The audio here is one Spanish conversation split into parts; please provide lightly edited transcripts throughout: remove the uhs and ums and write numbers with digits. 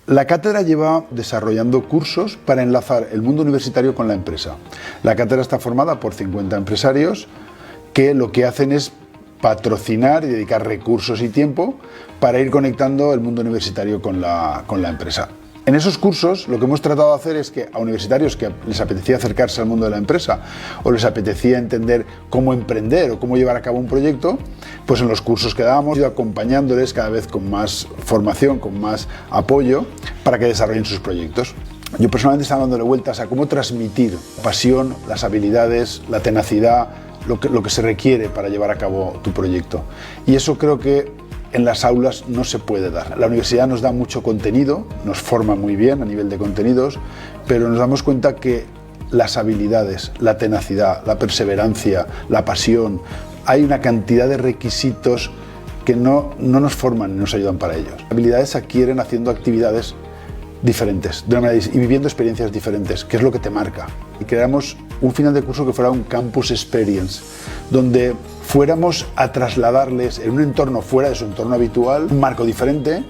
La cátedra lleva desarrollando cursos para enlazar el mundo universitario con la empresa. La cátedra está formada por 50 empresarios que lo que hacen es patrocinar y dedicar recursos y tiempo para ir conectando el mundo universitario con la empresa. En esos cursos lo que hemos tratado de hacer es que a universitarios que les apetecía acercarse al mundo de la empresa o les apetecía entender cómo emprender o cómo llevar a cabo un proyecto, pues en los cursos que dábamos, ido acompañándoles cada vez con más formación, con más apoyo para que desarrollen sus proyectos. Yo personalmente estaba dándole vueltas a cómo transmitir la pasión, las habilidades, la tenacidad, lo que se requiere para llevar a cabo tu proyecto. Y eso creo que en las aulas no se puede dar. La universidad nos da mucho contenido, nos forma muy bien a nivel de contenidos, pero nos damos cuenta que las habilidades, la tenacidad, la perseverancia, la pasión, hay una cantidad de requisitos que no nos forman y nos ayudan para ellos. Las habilidades se adquieren haciendo actividades diferentes de una manera, y viviendo experiencias diferentes, que es lo que te marca. Y creamos un final de curso que fuera un campus experience, donde fuéramos a trasladarles en un entorno fuera de su entorno habitual, un marco diferente,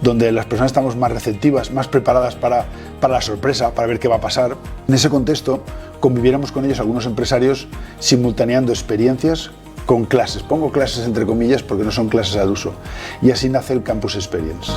donde las personas estamos más receptivas, más preparadas para la sorpresa, para ver qué va a pasar. En ese contexto, conviviéramos con ellos algunos empresarios simultaneando experiencias con clases. Pongo clases entre comillas porque no son clases al uso. Y así nace el Campus Experience.